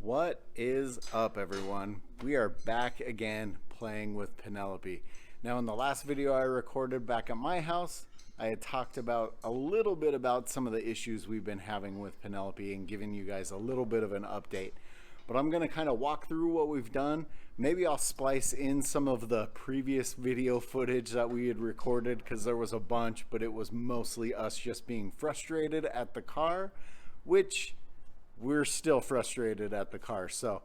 What is up, everyone? We are back again playing with Penelope. Now, in the last video I recorded back at my house, I had talked about a little bit about some of the issues we've been having with Penelope and giving you guys a little bit of an update. But I'm going to kind of walk through what we've done. Maybe I'll splice in some of the previous video footage that we had recorded, because there was a bunch, but it was mostly us just being frustrated at the car, which we're still frustrated at the car. So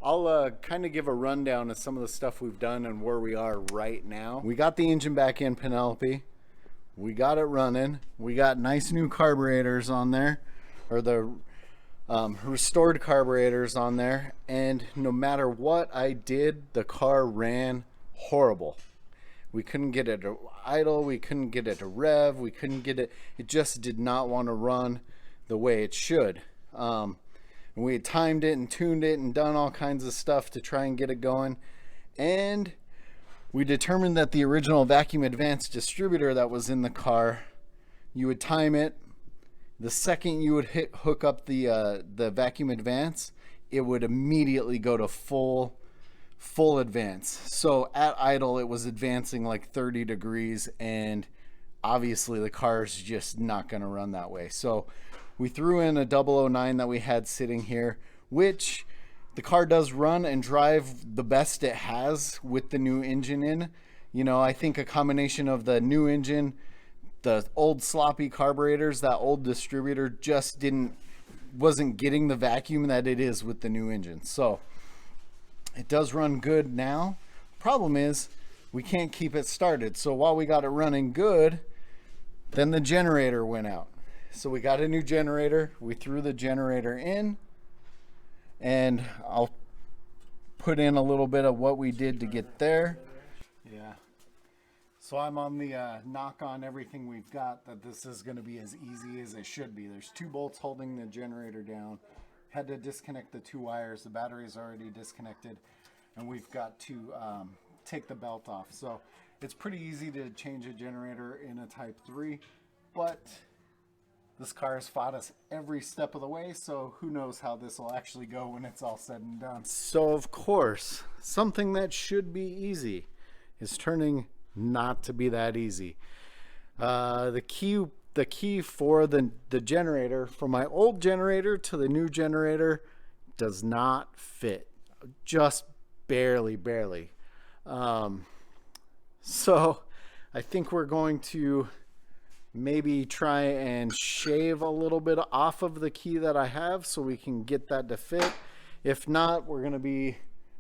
I'll kind of give a rundown of some of the stuff we've done and where we are right now. We got the engine back in, Penelope. We got it running. We got nice new carburetors on there, or the restored carburetors on there, and no matter what I did, the car ran horrible. We couldn't get it to idle, we couldn't get it to rev, we couldn't get it, it just did not want to run the way it should. We had timed it and tuned it and done all kinds of stuff to try and get it going, and we determined that the original vacuum advanced distributor that was in the car, you would time it. The second you would hook up the vacuum advance, it would immediately go to full advance. So at idle, it was advancing like 30 degrees, and obviously the car is just not going to run that way. So we threw in a 009 that we had sitting here, which the car does run and drive the best it has with the new engine in. You know, I think a combination of the new engine, the old sloppy carburetors, that old distributor just wasn't getting the vacuum that it is with the new engine. So it does run good now. Problem is we can't keep it started. So while we got it running good, then the generator went out. So we got a new generator. We threw the generator in, and I'll put in a little bit of what we did to get there. Yeah. So I'm on the knock on everything we've got that this is going to be as easy as it should be. There's 2 bolts holding the generator down. Had to disconnect the 2 wires. The battery's already disconnected, and we've got to take the belt off. So it's pretty easy to change a generator in a Type 3, but this car has fought us every step of the way, so who knows how this will actually go when it's all said and done. So of course, something that should be easy is turning not to be that easy. The key for the generator, from my old generator to the new generator, does not fit, just barely. So I think we're going to maybe try and shave a little bit off of the key that I have so we can get that to fit. If not, we're going to be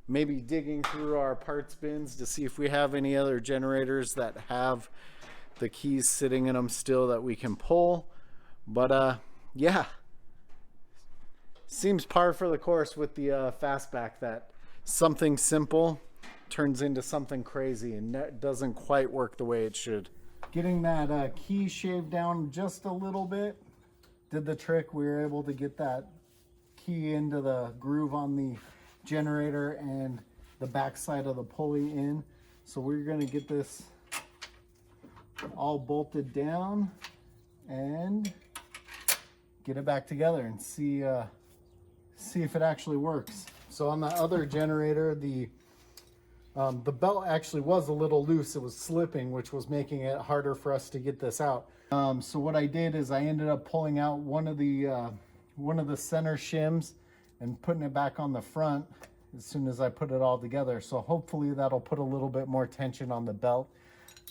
maybe digging through our parts bins to see if we have any other generators that have the keys sitting in them still that we can pull. But yeah, seems par for the course with the Fastback, that something simple turns into something crazy and doesn't quite work the way it should. Getting that key shaved down just a little bit did the trick. We were able to get that key into the groove on the generator and the back side of the pulley in. So we're going to get this all bolted down and get it back together and see if it actually works. So on the other generator, the belt actually was a little loose. It was slipping, which was making it harder for us to get this out. So what I did is I ended up pulling out one of the center shims and putting it back on the front as soon as I put it all together. So hopefully that'll put a little bit more tension on the belt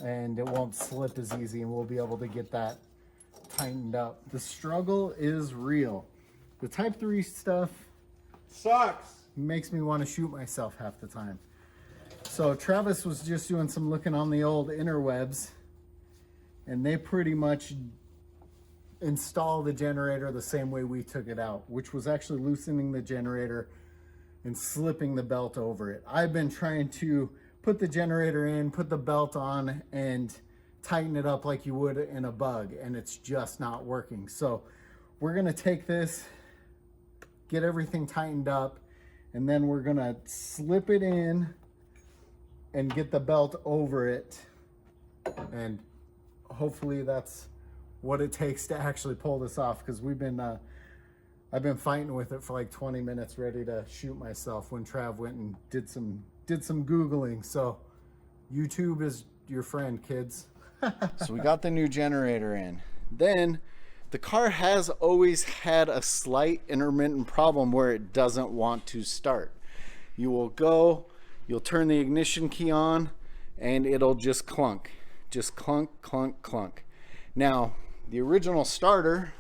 and it won't slip as easy, and we'll be able to get that tightened up. The struggle is real. The Type 3 stuff sucks. Makes me want to shoot myself half the time. So Travis was just doing some looking on the old interwebs, and they pretty much install the generator the same way we took it out, which was actually loosening the generator and slipping the belt over it. I've been trying to put the generator in, put the belt on, and tighten it up like you would in a bug, and it's just not working. So we're gonna take this, get everything tightened up, and then we're gonna slip it in and get the belt over it, and hopefully that's what it takes to actually pull this off, because I've been fighting with it for like 20 minutes, ready to shoot myself when Trav went and did some Googling. So YouTube is your friend, kids. So we got the new generator in. Then the car has always had a slight intermittent problem where it doesn't want to start. You'll turn the ignition key on and it'll just clunk. Just clunk, clunk, clunk. Now, the original starter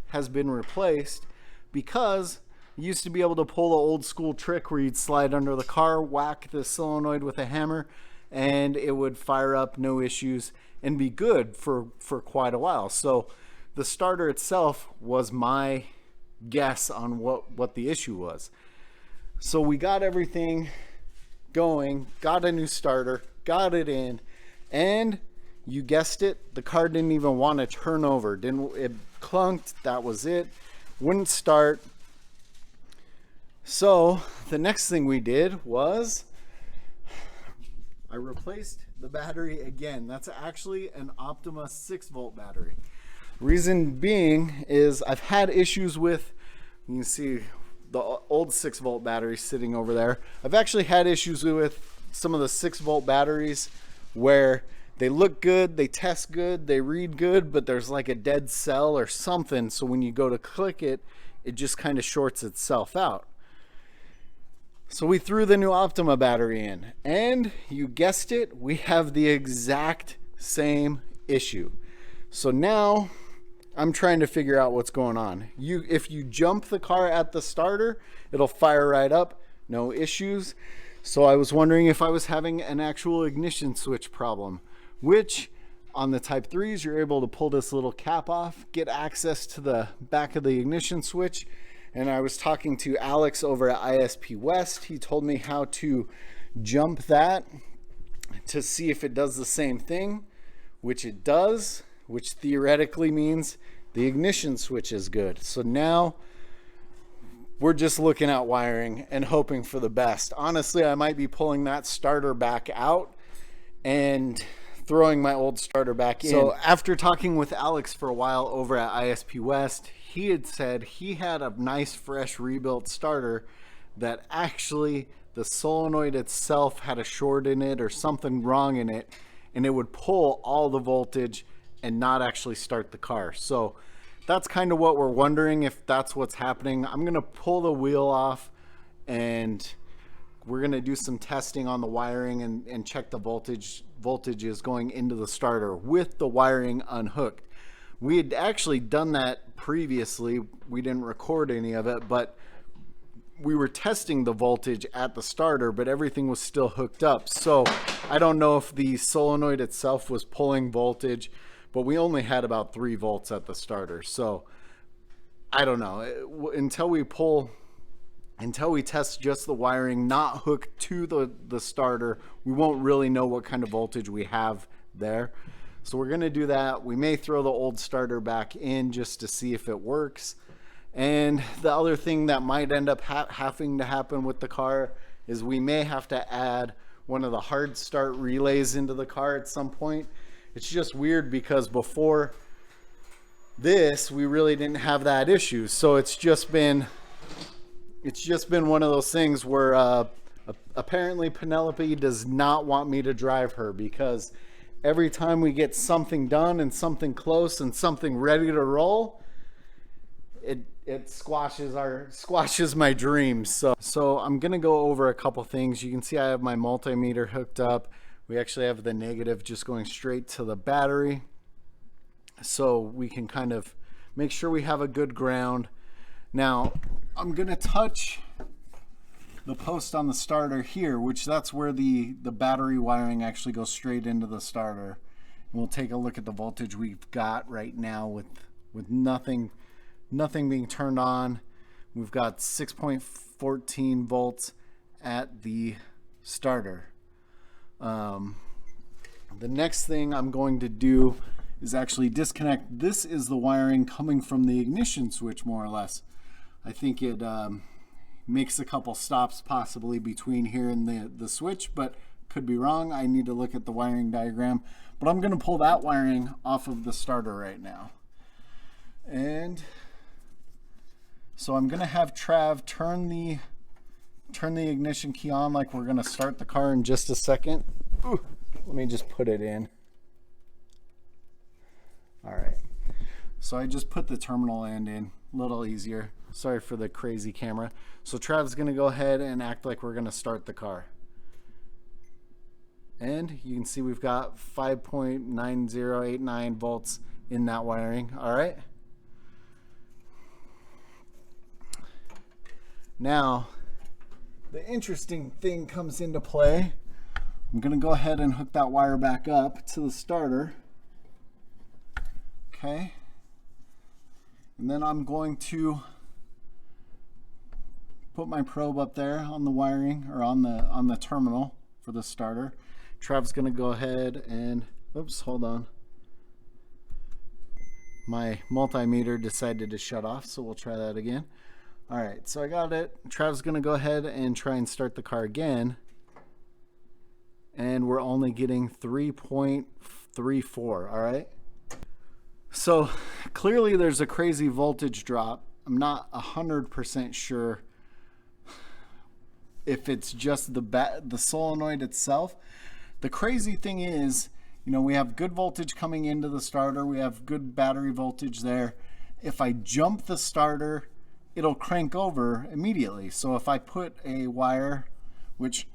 has been replaced because you used to be able to pull the old school trick where you'd slide under the car, whack the solenoid with a hammer, and it would fire up, no issues, and be good for quite a while. So the starter itself was my guess on what the issue was. So we got everything going, got a new starter, got it in, and you guessed it, the car didn't even want to turn over. It clunked, that was it. Wouldn't start. So the next thing we did was I replaced the battery again. That's actually an Optima 6-volt battery. Reason being is I've had issues with, you can see the old 6-volt battery sitting over there. I've actually had issues with some of the 6-volt batteries where they look good, they test good, they read good, but there's like a dead cell or something. So when you go to click it, it just kind of shorts itself out. So we threw the new Optima battery in, and you guessed it, we have the exact same issue. So now I'm trying to figure out what's going on. If you jump the car at the starter, it'll fire right up, no issues. So I was wondering if I was having an actual ignition switch problem, which on the Type 3s, you're able to pull this little cap off, get access to the back of the ignition switch. And I was talking to Alex over at ISP West. He told me how to jump that to see if it does the same thing, which it does, which theoretically means the ignition switch is good. So now we're just looking at wiring and hoping for the best. Honestly, I might be pulling that starter back out and throwing my old starter back in. So after talking with Alex for a while over at ISP West, he had said he had a nice fresh rebuilt starter that actually the solenoid itself had a short in it or something wrong in it, and it would pull all the voltage and not actually start the car. So that's kind of what we're wondering, if that's what's happening. I'm gonna pull the wheel off and we're gonna do some testing on the wiring and check the voltages going into the starter with the wiring unhooked. We had actually done that previously. We didn't record any of it, but we were testing the voltage at the starter, but everything was still hooked up. So I don't know if the solenoid itself was pulling voltage, but we only had about 3 volts at the starter. So I don't know. Until we test just the wiring not hooked to the starter, we won't really know what kind of voltage we have there. So we're gonna do that. We may throw the old starter back in just to see if it works. And the other thing that might end up having to happen with the car is we may have to add one of the hard start relays into the car at some point. It's just weird because before this, we really didn't have that issue. So it's just been one of those things where apparently Penelope does not want me to drive her, because every time we get something done and something close and something ready to roll, it squashes my dreams. So I'm gonna go over a couple things. You can see I have my multimeter hooked up. We actually have the negative just going straight to the battery, so we can kind of make sure we have a good ground. Now I'm gonna touch the post on the starter here, which that's where the battery wiring actually goes straight into the starter. And we'll take a look at the voltage we've got right now with nothing being turned on. We've got 6.14 volts at the starter. The next thing I'm going to do is actually disconnect. This is the wiring coming from the ignition switch, more or less. I think it makes a couple stops possibly between here and the switch, but Could be wrong. I need to look at the wiring diagram, but I'm going to pull that wiring off of the starter right now. And so I'm going to have Trav turn the ignition key on like we're going to start the car in just a second. Ooh, let me just put it in. All right. So I just put the terminal end in, a little easier. Sorry for the crazy camera. So Trav's going to go ahead and act like we're going to start the car. And you can see we've got 5.9089 volts in that wiring. All right. Now, the interesting thing comes into play. I'm going to go ahead and hook that wire back up to the starter. Okay. And then I'm going to put my probe up there on the wiring, or on the terminal for the starter. Trav's going to go ahead and, oops, hold on. My multimeter decided to shut off, so we'll try that again. All right, so I got it. Trav's going to go ahead and try and start the car again. And we're only getting 3.34, all right? So clearly there's a crazy voltage drop. I'm not 100% sure if it's just the solenoid itself. The crazy thing is, you know, we have good voltage coming into the starter. We have good battery voltage there. If I jump the starter, it'll crank over immediately. So if I put a wire, which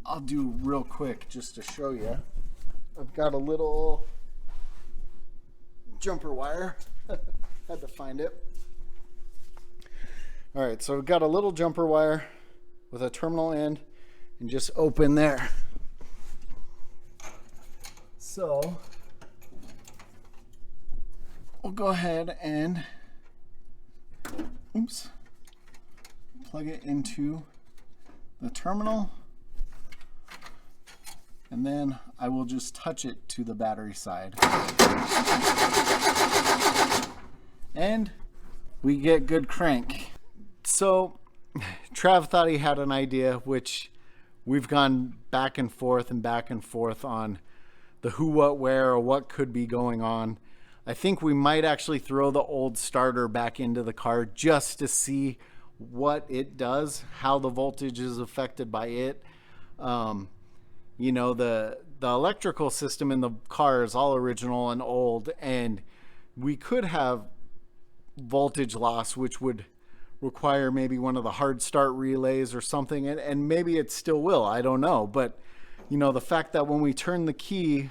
I'll do real quick just to show you. I've got a little jumper wire. Had to find it. All right, so we've got a little jumper wire with a terminal end and just open there. So we'll go ahead and plug it into the terminal, and then I will just touch it to the battery side. And we get good crank. So Trav thought he had an idea, which we've gone back and forth on the who, what, where, or what could be going on. I think we might actually throw the old starter back into the car just to see what it does, how the voltage is affected by it. You know, the electrical system in the car is all original and old, and we could have voltage loss, which would require maybe one of the hard start relays or something, and maybe it still will, I don't know. But you know, the fact that when we turn the key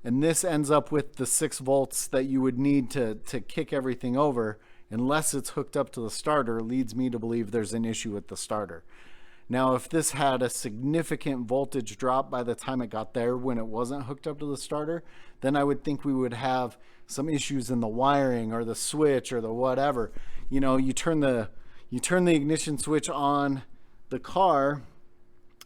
and this ends up with the 6 volts that you would need to kick everything over, unless it's hooked up to the starter, leads me to believe there's an issue with the starter. Now, if this had a significant voltage drop by the time it got there when it wasn't hooked up to the starter, then I would think we would have some issues in the wiring or the switch or the whatever. You know, you turn the ignition switch on the car,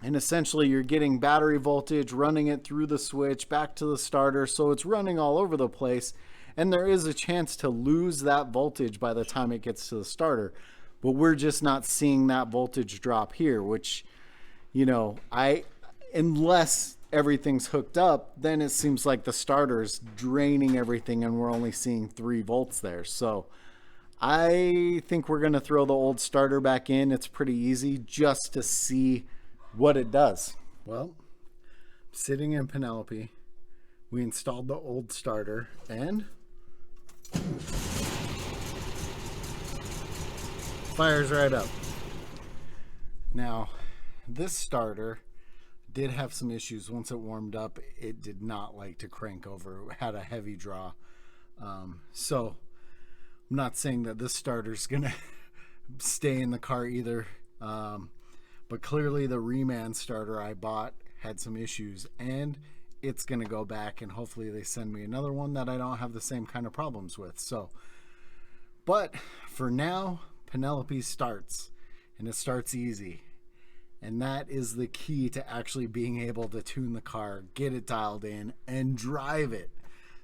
and essentially you're getting battery voltage, running it through the switch back to the starter, so it's running all over the place, and there is a chance to lose that voltage by the time it gets to the starter. But we're just not seeing that voltage drop here, which, you know, unless everything's hooked up, then it seems like the starter's draining everything and we're only seeing 3 volts there. So I think we're going to throw the old starter back in. It's pretty easy, just to see what it does. Well, sitting in Penelope, we installed the old starter and fires right up. Now, this starter did have some issues. Once it warmed up, it did not like to crank over. It had a heavy draw. So I'm not saying that this starter's gonna stay in the car either. But clearly the reman starter I bought had some issues, and it's gonna go back, and hopefully they send me another one that I don't have the same kind of problems with. So, but for now, Penelope starts, and it starts easy. And that is the key to actually being able to tune the car, get it dialed in, and drive it.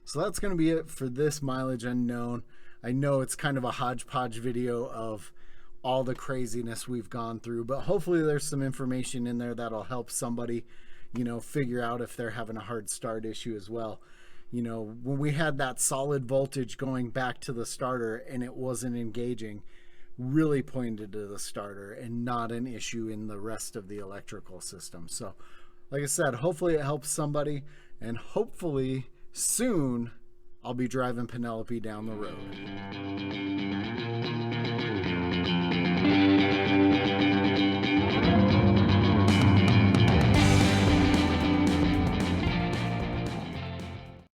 So that's going to be it for this mileage unknown. I know it's kind of a hodgepodge video of all the craziness we've gone through, but hopefully there's some information in there that'll help somebody. figure out if they're having a hard start issue as well. When we had that solid voltage going back to the starter and it wasn't engaging, really pointed to the starter and not an issue in the rest of the electrical system. So like I said, hopefully it helps somebody, and hopefully soon I'll be driving Penelope down the road.